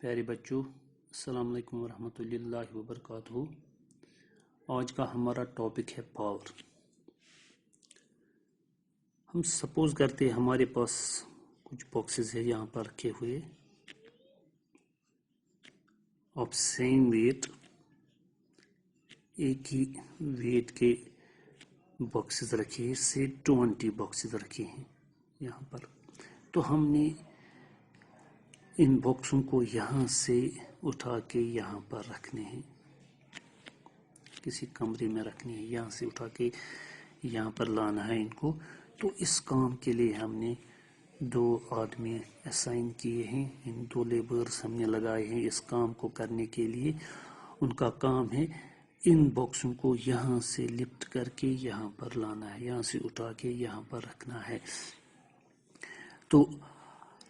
پیارے بچوں، السلام علیکم ورحمۃ اللہ وبرکاتہ۔ آج کا ہمارا ٹاپک ہے پاور۔ ہم سپوز کرتے ہیں ہمارے پاس کچھ باکسز ہے یہاں پر رکھے ہوئے آف سیم ویٹ، ایک ہی ویٹ کے باکسز رکھے ہیں، سے 20 باکسز رکھے ہیں یہاں پر۔ تو ہم نے ان باکسوں کو یہاں سے اٹھا کے یہاں پر رکھنے ہیں، کسی کمرے میں رکھنے ہیں، یہاں سے اٹھا کے یہاں پر لانا ہے ان کو۔ تو اس کام کے لیے ہم نے 2 آدمی اسائن کیے ہیں، ان 2 لیبرز ہم نے لگائے ہیں اس کام کو کرنے کے لیے۔ ان کا کام ہے ان باکسوں کو یہاں سے لفٹ کر کے یہاں پر لانا ہے، یہاں سے اٹھا کے یہاں پر رکھنا ہے۔ تو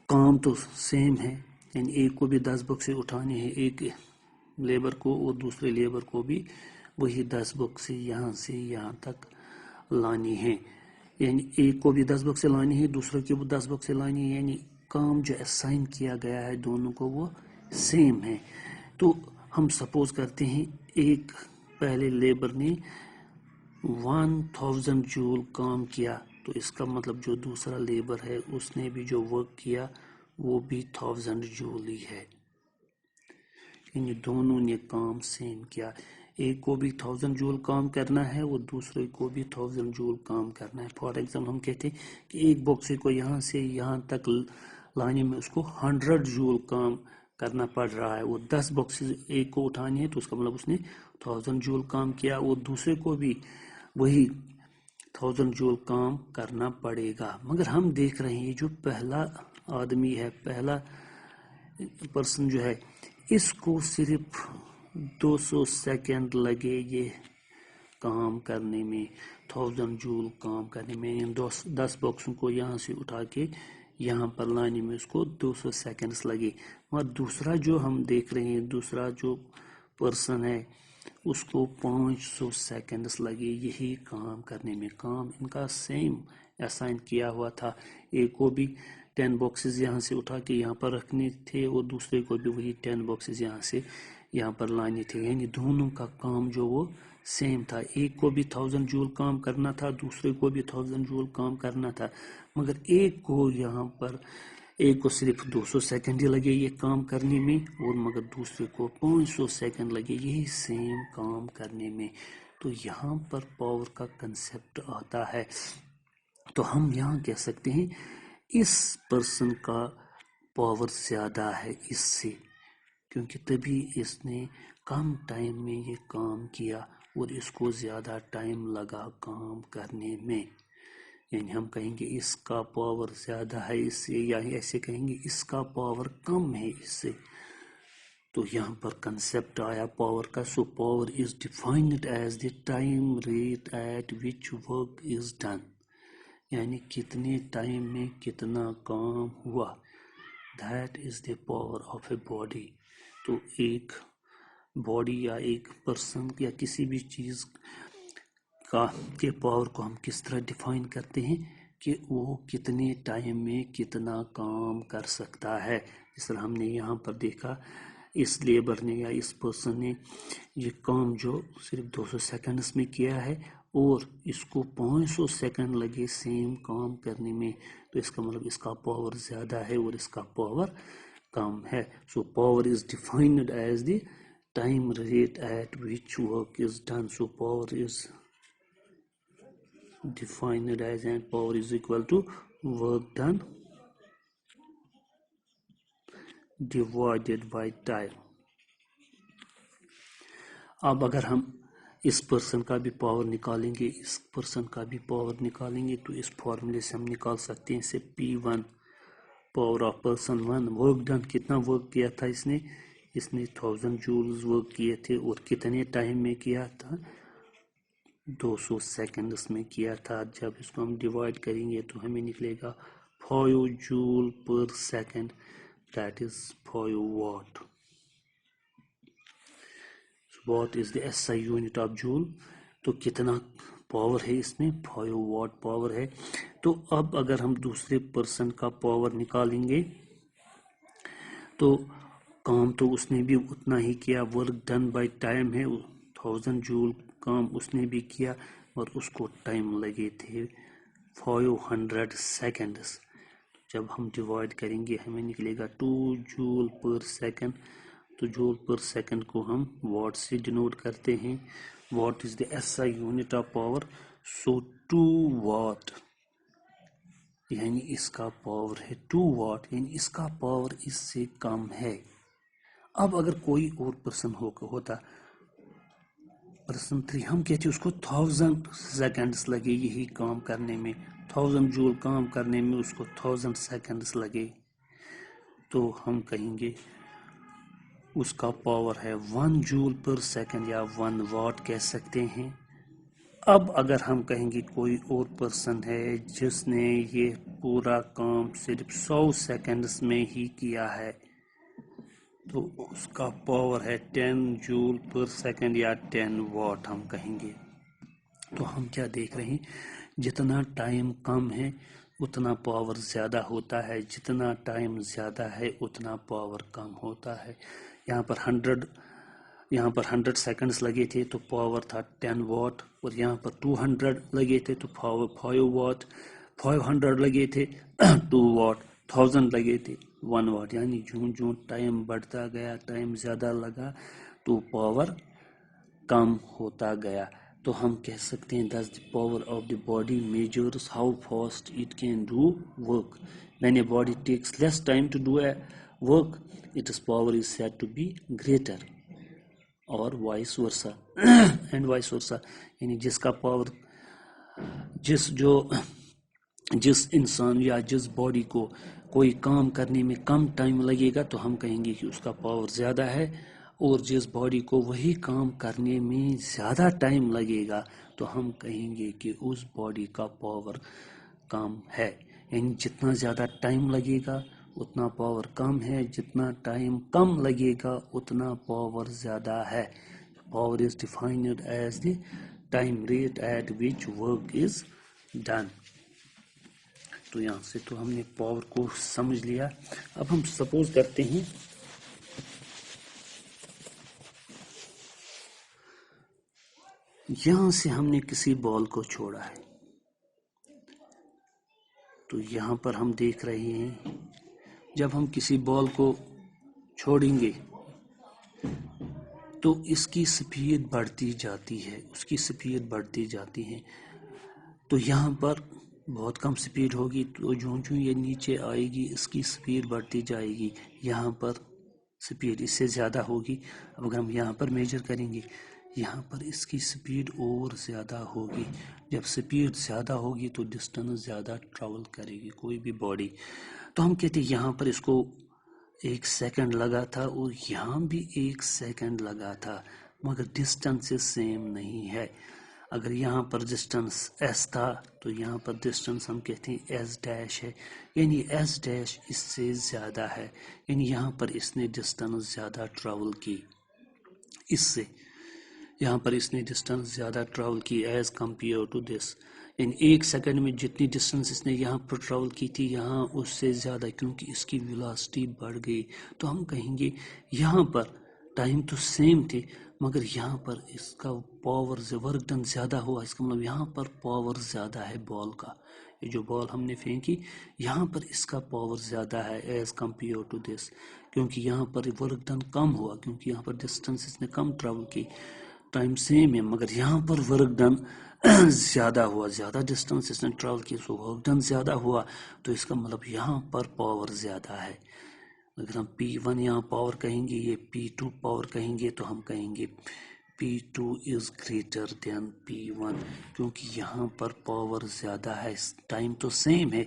کام تو سیم ہے، یعنی ایک کو بھی 10 باکسیں اٹھانے ہیں، ایک لیبر کو اور دوسرے لیبر کو بھی وہی 10 باکسیں یہاں سے یہاں تک لانی ہے، یعنی ایک کو بھی 10 باکسیں لانی ہے، دوسرے کو بھی 10 باکسیں لانی ہے، یعنی کام جو اسائن کیا گیا ہے دونوں کو وہ سیم ہے۔ تو ہم سپوز کرتے ہیں ایک پہلے لیبر نے 1000 جول کام کیا، تو اس کا مطلب جو دوسرا لیبر ہے اس نے بھی جو ورک کیا وہ بھی 1000 جول ہی ہے، یعنی دونوں نے کام سیم کیا۔ ایک کو بھی 1000 جول کام کرنا ہے اور دوسرے کو بھی 1000 جول کام کرنا ہے۔ فار ایگزامپل ہم کہتے ہیں کہ ایک باکس کو یہاں سے یہاں تک لانے میں اس کو 100 جول کام کرنا پڑ رہا ہے، اور 10 باکسز ایک کو اٹھانی ہے تو اس کا مطلب اس نے 1000 جول کام کیا، اور دوسرے کو بھی وہی 1000 جول کام کرنا پڑے گا۔ مگر ہم دیکھ رہے ہیں جو پہلا آدمی ہے، پہلا پرسن جو ہے، اس کو صرف 200 سیکنڈ لگے یہ کام کرنے میں، 1000 جول کام کرنے میں، 10 باکسوں کو یہاں سے اٹھا کے یہاں پر لانے میں اس کو 200 سیکنڈز لگے۔ اور دوسرا جو ہم دیکھ رہے ہیں، دوسرا جو پرسن ہے اس کو 500 سیکنڈز لگے یہی کام کرنے میں۔ کام ان کا سیم اسائن کیا ہوا تھا، ایک کو بھی 10 باکسز یہاں سے اٹھا کے یہاں پر رکھنے تھے اور دوسرے کو بھی وہی 10 باکسز یہاں سے یہاں پر لانے تھے، یعنی دونوں کا کام جو وہ سیم تھا۔ ایک کو بھی 1000 جول کام کرنا تھا، دوسرے کو بھی 1000 جول کام کرنا تھا، مگر ایک کو یہاں پر ایک کو صرف 200 سیکنڈ ہی لگے یہ کام کرنے میں، اور مگر دوسرے کو 500 سیکنڈ لگے یہی سیم کام کرنے میں۔ تو یہاں پر پاور کا کنسپٹ آتا ہے۔ تو ہم یہاں کہہ سکتے ہیں اس پرسن کا پاور زیادہ ہے اس سے، کیونکہ تبھی اس نے کم ٹائم میں یہ کام کیا اور اس کو زیادہ ٹائم لگا کام کرنے میں، یعنی ہم کہیں گے اس کا پاور زیادہ ہے اس سے، یا ایسے کہیں گے اس کا پاور کم ہے اس سے۔ تو یہاں پر کنسپٹ آیا پاور کا۔ So power is defined as the time rate at which work is done, یعنی کتنے ٹائم میں کتنا کام ہوا، that is the power of a body. تو ایک باڈی یا ایک پرسن یا کسی بھی چیز کے پاور کو ہم کس طرح ڈیفائن کرتے ہیں کہ وہ کتنے ٹائم میں کتنا کام کر سکتا ہے۔ جس طرح ہم نے یہاں پر دیکھا اس لیبر نے یا اس پرسن نے یہ کام جو صرف 200 سیکنڈز میں کیا ہے اور اس کو 500 سیکنڈ لگے سیم کام کرنے میں، تو اس کا مطلب اس کا پاور زیادہ ہے اور اس کا پاور کم ہے۔ So power is defined as the time rate at which work is done. So power is defined as and power is equal to work done divided by time۔ اب اگر ہم اس پرسن کا بھی پاور نکالیں گے، اس person کا بھی power نکالیں گے، تو اس فارمولے سے ہم نکال سکتے ہیں اسے P1 power of person 1 work done, کتنا ورک کیا تھا اس نے 1000 جولز ورک کیے تھے، اور کتنے ٹائم میں کیا تھا 200 سیکنڈز میں کیا تھا۔ جب اس کو ہم ڈیوائڈ کریں گے تو ہمیں نکلے گا 5 جول per second, that is 5 what. What is the S I unit of جول، تو کتنا پاور ہے اس میں 5 واٹ پاور ہے۔ تو اب اگر ہم دوسرے پرسن کا پاور نکالیں گے تو کام تو اس نے بھی اتنا ہی کیا, ورک ڈن بائی ٹائم ہے 1000 جول کام اس نے بھی کیا, اور اس کو ٹائم لگے تھے 500 سیکنڈز. جب ہم ڈیوائڈ کریں گے ہمیں نکلے گا 2 جول پر سیکنڈ. تو جول پر سیکنڈ کو ہم واٹ سے ڈینوٹ کرتے ہیں. What is the SI unit of power. So 2 what یعنی اس کا پاور ہے 2 واٹ, یعنی اس کا پاور اس سے کم ہے. اب اگر کوئی اور پرسن ہوتا پرسن 3, ہم کہتے اس کو 1000 سیکنڈز لگے یہی کام کرنے میں, 1000 جول کام کرنے میں اس کو 1000 سیکنڈز لگے, تو ہم کہیں گے اس کا پاور ہے 1 جول پر سیکنڈ یا 1 واٹ کہہ سکتے ہیں. اب اگر ہم کہیں گے کوئی اور پرسن ہے جس نے یہ پورا کام صرف 100 سیکنڈز میں ہی کیا ہے, تو اس کا پاور ہے 10 جول پر سیکنڈ یا 10 واٹ ہم کہیں گے. تو ہم کیا دیکھ رہے ہیں, جتنا ٹائم کم ہے اتنا پاور زیادہ ہوتا ہے, جتنا ٹائم زیادہ ہے اتنا پاور کم ہوتا ہے. یہاں پر 100 سیکنڈز لگے تھے تو پاور تھا 10 واٹ, اور یہاں پر 200 لگے تھے تو پاور 5 واٹ, 500 لگے تھے 2 واٹ, 1000 لگے تھے 1 واٹ. یعنی جوں ٹائم بڑھتا گیا, ٹائم زیادہ لگا تو پاور کم ہوتا گیا. تو ہم کہہ سکتے ہیں thus the power of the body measures how fast it can do work. When a body takes less time to do a work, its power is said to be greater, اور vice versa and vice versa. یعنی جس کا power جس انسان یا جس body کو کوئی کام کرنے میں کم ٹائم لگے گا تو ہم کہیں گے کہ اس کا پاور زیادہ ہے, اور جس باڈی کو وہی کام کرنے میں زیادہ ٹائم لگے گا تو ہم کہیں گے کہ اس باڈی کا پاور کم ہے. یعنی جتنا زیادہ ٹائم لگے گا اتنا پاور کم ہے, جتنا ٹائم کم لگے گا اتنا پاور زیادہ ہے. Power is defined as the time rate at which work is done. تو یہاں سے تو ہم نے پاور کو سمجھ لیا. اب ہم سپوز کرتے ہیں یہاں سے ہم نے کسی بال کو چھوڑا ہے, تو یہاں پر ہم دیکھ رہے ہیں جب ہم کسی بال کو چھوڑیں گے تو اس کی سپیڈ بڑھتی جاتی ہے, اس کی سپیڈ بڑھتی جاتی ہے. تو یہاں پر بہت کم سپیڈ ہوگی, تو جوں یہ نیچے آئے گی اس کی سپیڈ بڑھتی جائے گی. یہاں پر سپیڈ اس سے زیادہ ہوگی. اب اگر ہم یہاں پر میجر کریں گے, یہاں پر اس کی سپیڈ اور زیادہ ہوگی. جب سپیڈ زیادہ ہوگی تو ڈسٹنس زیادہ ٹریول کرے گی کوئی بھی باڈی. تو ہم کہتے ہیں یہاں پر اس کو 1 سیکنڈ لگا تھا اور یہاں بھی 1 سیکنڈ لگا تھا, مگر ڈسٹنس سیم نہیں ہے. اگر یہاں پر ڈسٹنس ایس تھا تو یہاں پر ڈسٹنس ہم کہتے ہیں ایس ڈیش ہے, یعنی ایس ڈیش اس سے زیادہ ہے. یعنی یہاں پر اس نے ڈسٹنس زیادہ ٹریول کی, اس سے یہاں پر اس نے ڈسٹنس زیادہ ٹریول کی ایز کمپیئر ٹو دس. یعنی 1 سیکنڈ میں جتنی ڈسٹنس اس نے یہاں پر ٹریول کی تھی یہاں اس سے زیادہ, کیونکہ اس کی ویلاسٹی بڑھ گئی. تو ہم کہیں گے یہاں پر ٹائم تو سیم تھے مگر یہاں پر اس کا پاور ورک ڈن زیادہ ہوا. اس کا مطلب یہاں پر پاور زیادہ ہے بال کا. یہ جو بال ہم نے پھینکی یہاں پر اس کا پاور زیادہ ہے ایز کمپیئر ٹو دس, کیونکہ یہاں پر ورک ڈن کم ہوا, کیونکہ یہاں پر ڈسٹنس اس نے کم ٹریول کی. ٹائم سیم ہے مگر یہاں پر ورک ڈن زیادہ ہوا, زیادہ ڈسٹنس اس نے ٹریول کی, سو ورک ڈن زیادہ ہوا. تو اس کا مطلب یہاں پر پاور زیادہ ہے. اگر ہم P1 یہاں پاور کہیں گے, یہ P2 پاور کہیں گے, تو ہم کہیں گے P2 is greater than P1, کیونکہ یہاں پر پاور زیادہ ہے. ٹائم تو سیم ہے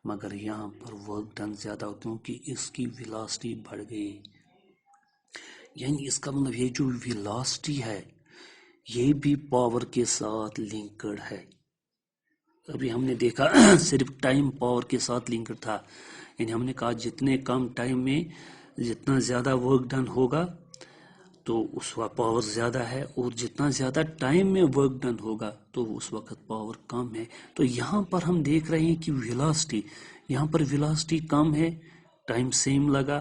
مگر یہاں پر ورک ڈن زیادہ ہو کیونکہ اس کی ویلاسٹی بڑھ گئی. یعنی اس کا مطلب یہ جو ویلاسٹی ہے یہ بھی پاور کے ساتھ لنکڈ ہے. ابھی ہم نے دیکھا صرف ٹائم پاور کے ساتھ لنکڈ تھا, یعنی ہم نے کہا جتنے کم ٹائم میں جتنا زیادہ ورک ڈن ہوگا تو اس وقت پاور زیادہ ہے, اور جتنا زیادہ ٹائم میں ورک ڈن ہوگا تو اس وقت پاور کم ہے. تو یہاں پر ہم دیکھ رہے ہیں کہ ویلاسٹی, یہاں پر ویلاسٹی کم ہے, ٹائم سیم لگا,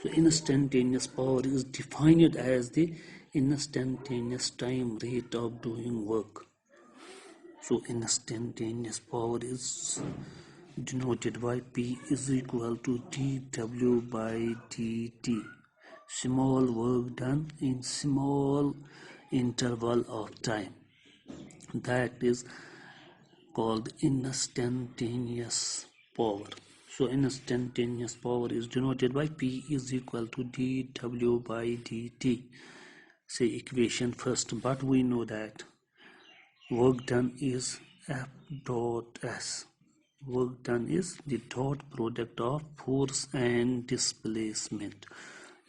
So instantaneous power is defined as the instantaneous time rate of doing work. So instantaneous power is denoted by P is equal to dW by dt. Small work done in small interval of time. That is called instantaneous power. So instantaneous power is denoted by P is equal to dW by dt. Say equation first, but we know that work done is F dot S. Work done is the dot product of force and displacement.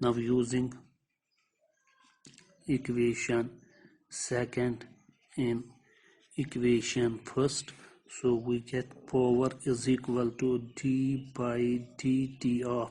Now using equation second and equation first, so we get power is equal to d by dt of,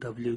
w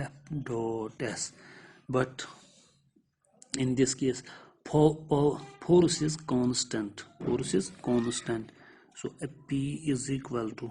F dot S, but in this case force is constant, so P is equal to,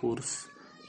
force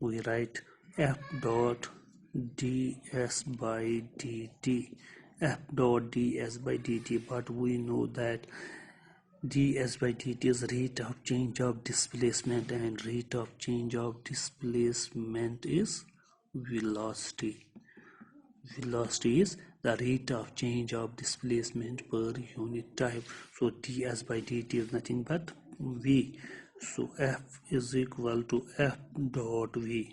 we write F dot ds by dt, F dot ds by dt, but we know that ds by dt is rate of change of displacement, and rate of change of displacement is velocity. Velocity is the rate of change of displacement per unit time. So ds by dt is nothing but v. So F is equal to F dot v.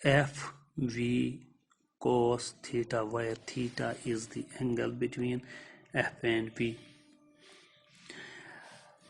F V cos theta, where theta is the angle between F and V.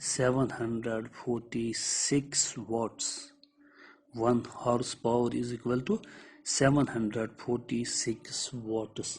746 watts. 1 horse power is equal to 746 watts.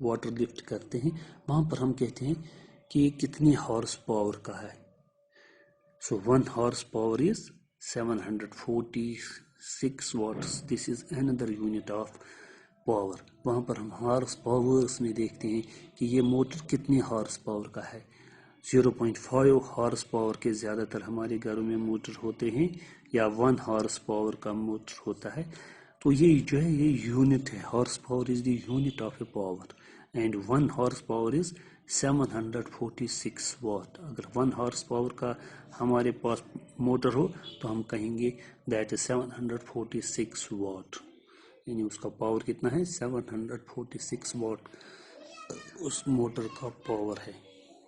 Water lift کرتے ہیں وہاں پر ہم کہتے ہیں کہ یہ کتنی ہارس پاور کا ہے. So 1 horse power is 746 watts. This is اندر یونٹ آف پاور. وہاں پر ہم ہارس پاورس میں دیکھتے ہیں کہ یہ موٹر کتنی ہارس پاور کا ہے. 0.5 ہارس پاور کے زیادہ تر ہمارے گھروں میں موٹر ہوتے ہیں یا 1 ہارس پاور کا موٹر ہوتا ہے. تو یہ جو ہے یہ یونٹ ہے. Horse power is the unit of a power and 1 horse power is 746 watt. اگر 1 ہارس پاور کا ہمارے پاس موٹر ہو تو ہم کہیں گے دیٹ از 746 واٹ. یعنی اس کا پاور کتنا ہے 746 واٹ اس موٹر کا پاور ہے.